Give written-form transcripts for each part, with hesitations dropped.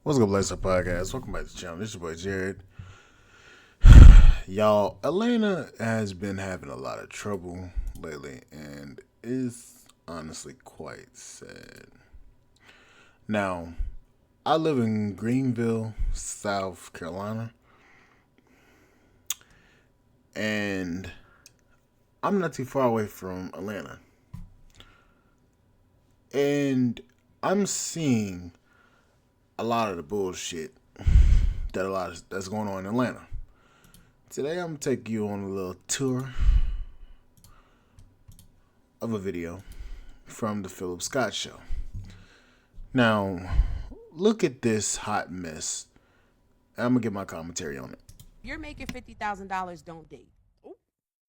What's good, Bless Up Podcast? Welcome back to the channel. This is your boy Jared. Y'all, Atlanta has been having a lot of trouble lately, and it's honestly quite sad. Now, I live in Greenville, South Carolina, and I'm not too far away from Atlanta. And I'm seeing a lot of the bullshit that's going on in Atlanta. Today I'm gonna take you on a little tour of a video from the Philip Scott Show. Now, look at this hot mess. I'm gonna get my commentary on it. You're making $50,000, don't date. Ooh.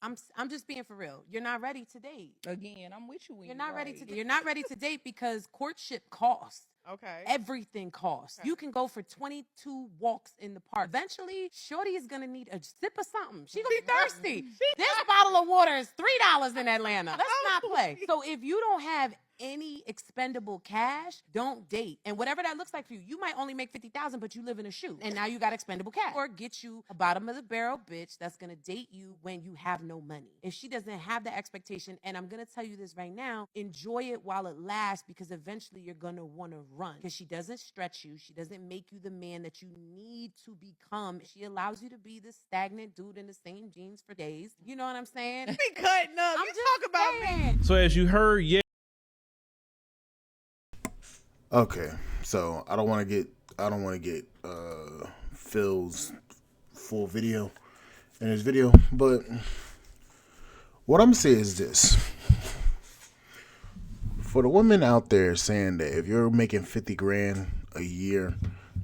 I'm just being for real. You're not ready to date. Again, I'm with you. You're not ready to date. You're not ready to date because courtship costs. Okay. Everything costs. You can go for 22 walks in the park. Eventually, Shorty is gonna need a sip of something. She gonna be thirsty. This bottle of water is $3 in Atlanta. Let's not play. So if you don't have any expendable cash, don't date. And whatever that looks like for you, you might only make 50,000, but you live in a shoe, and now you got expendable cash. Or get you a bottom of the barrel bitch that's gonna date you when you have no money. If she doesn't have the expectation, and I'm gonna tell you this right now, enjoy it while it lasts, because eventually you're gonna wanna run. Because she doesn't stretch you, she doesn't make you the man that you need to become. She allows you to be the stagnant dude in the same jeans for days. You know what I'm saying? Be cutting up. I'm You just talk about me. So as you heard, Okay, so I don't want to get Phil's full video in his video, but what I'm saying is this: for the women out there saying that if you're making 50 grand a year,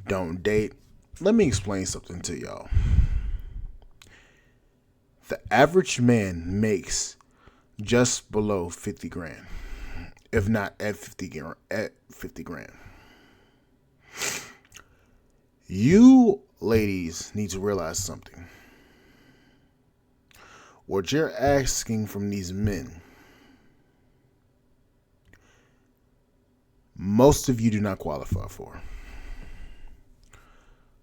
don't date. Let me explain something to y'all. The average man makes just below 50 grand, if not at 50 grand. You ladies need to realize something. What you're asking from these men, most of you do not qualify for.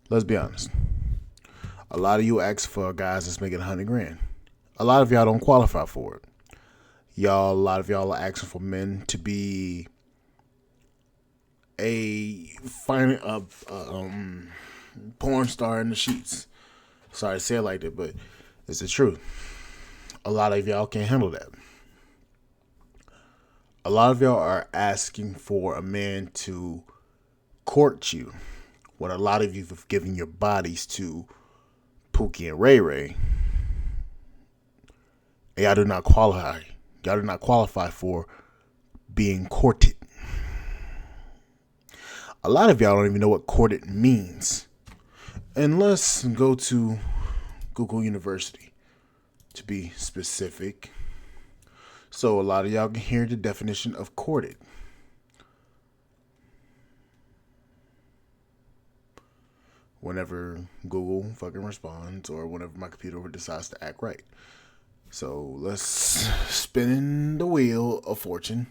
Let's be honest. A lot of you ask for guys that's making 100 grand. A lot of y'all don't qualify for it. A lot of y'all are asking for men to be a porn star in the sheets. Sorry to say it like that, but it's the truth. A lot of y'all can't handle that. A lot of y'all are asking for a man to court you, when a lot of you have given your bodies to Pookie and Ray Ray. And y'all do not qualify. Y'all do not qualify for being courted. A lot of y'all don't even know what courted means. And let's go to Google University to be specific. So a lot of y'all can hear the definition of courted. Whenever Google fucking responds, or whenever my computer decides to act right. So let's spin the wheel of fortune.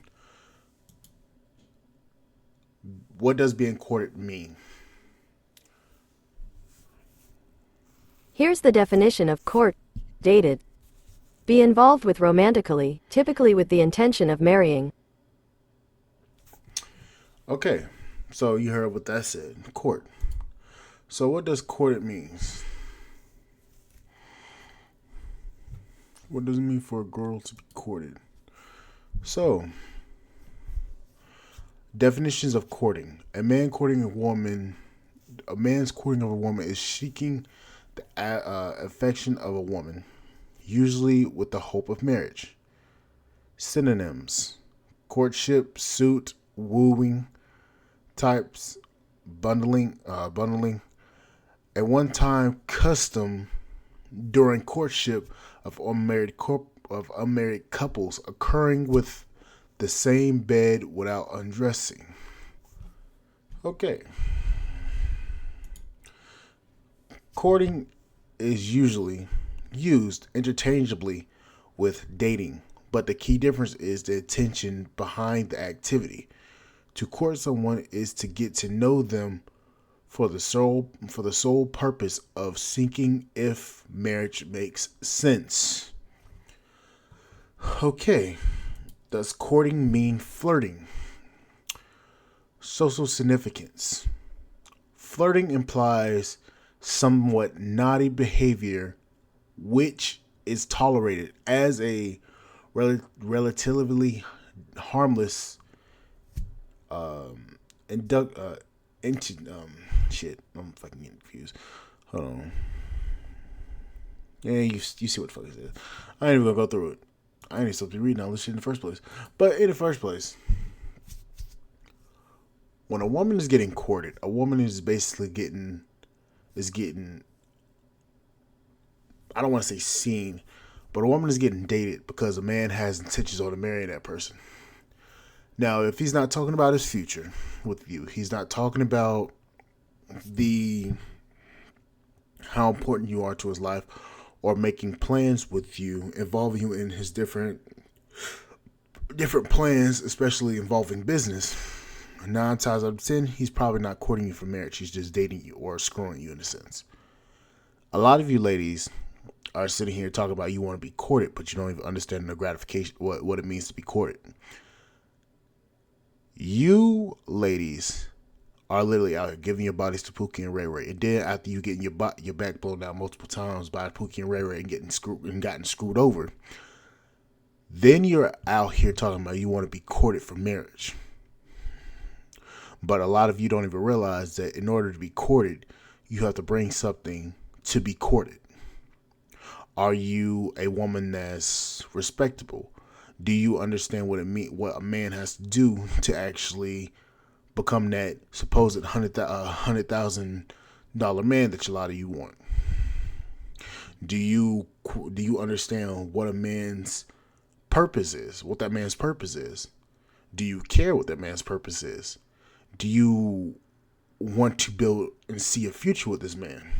What does being courted mean? Here's the definition of court: dated. Be involved with romantically, typically with the intention of marrying. Okay, so you heard what that said, court. So what does courted means? What does it mean for a girl to be courted? So, definitions of courting. A man's courting of a woman is seeking the affection of a woman, usually with the hope of marriage. Synonyms: courtship, suit, wooing. Types: bundling. At one time, custom during courtship of unmarried couples occurring with the same bed without undressing. Okay. Courting is usually used interchangeably with dating, but the key difference is the intention behind the activity. To court someone is to get to know them for the sole purpose of seeking if marriage makes sense. Okay, does courting mean flirting? Social significance. Flirting implies somewhat naughty behavior which is tolerated as a relatively harmless induct into shit. I'm fucking getting confused. Hold on. Yeah, you see what the fuck it is. I ain't even gonna go through it. I ain't even supposed to be reading all this shit in the first place. But in the first place, when a woman is getting courted, a woman is basically getting I don't want to say seen, but a woman is getting dated because a man has intentions on marrying that person. Now, if he's not talking about his future with you, he's not talking about the how important you are to his life, or making plans with you, involving you in his different plans, especially involving business. 9 times out of 10, he's probably not courting you for marriage. He's just dating you or screwing you in a sense. A lot of you ladies are sitting here talking about you want to be courted, but you don't even understand the gratification, what it means to be courted. You ladies are literally out here giving your bodies to Pookie and Ray Ray, and then after you getting your back blown down multiple times by Pookie and Ray Ray and gotten screwed over, then you're out here talking about you want to be courted for marriage. But a lot of you don't even realize that in order to be courted, you have to bring something to be courted. Are you a woman that's respectable? Do you understand what a man has to do to actually become that supposed $100,000 man that a lot of you want? Do you understand what a man's purpose is? What that man's purpose is? Do you care what that man's purpose is? Do you want to build and see a future with this man?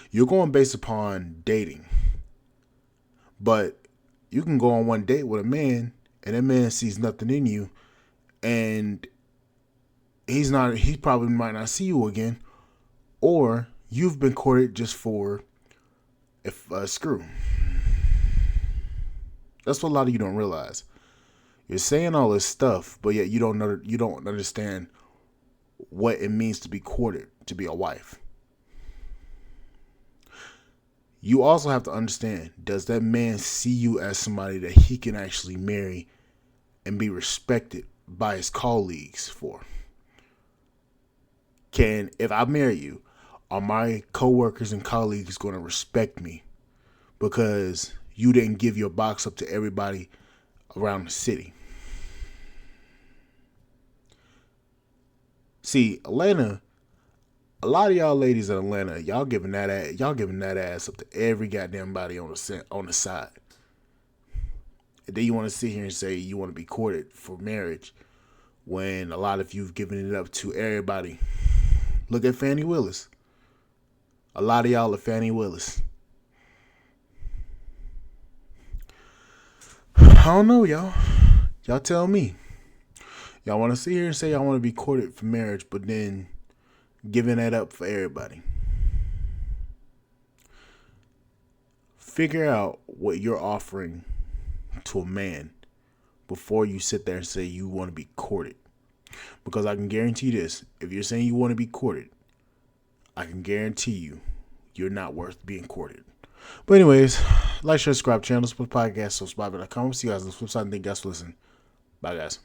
You're going based upon dating, but you can go on one date with a man and that man sees nothing in you, and he probably might not see you again, or you've been courted just for a screw. That's what a lot of you don't realize. You're saying all this stuff, but yet you don't understand what it means to be courted, to be a wife. You also have to understand, does that man see you as somebody that he can actually marry and be respected by his colleagues for? If I marry you, are my coworkers and colleagues going to respect me because you didn't give your box up to everybody around the city? See, Atlanta, a lot of y'all ladies in Atlanta, y'all giving that ass up to every goddamn body on the side. And then you want to sit here and say you want to be courted for marriage when a lot of you've given it up to everybody. Look at Fannie Willis. A lot of y'all are Fannie Willis. I don't know, y'all. Y'all tell me. Y'all want to sit here and say y'all want to be courted for marriage, but then giving that up for everybody. Figure out what you're offering to a man before you sit there and say you want to be courted. Because I can guarantee this, if you're saying you want to be courted, I can guarantee you're not worth being courted. But anyways, like, share, subscribe, channel, support podcast, subscribe.com. See you guys on the flip side, and thank you guys for listening. Bye, guys.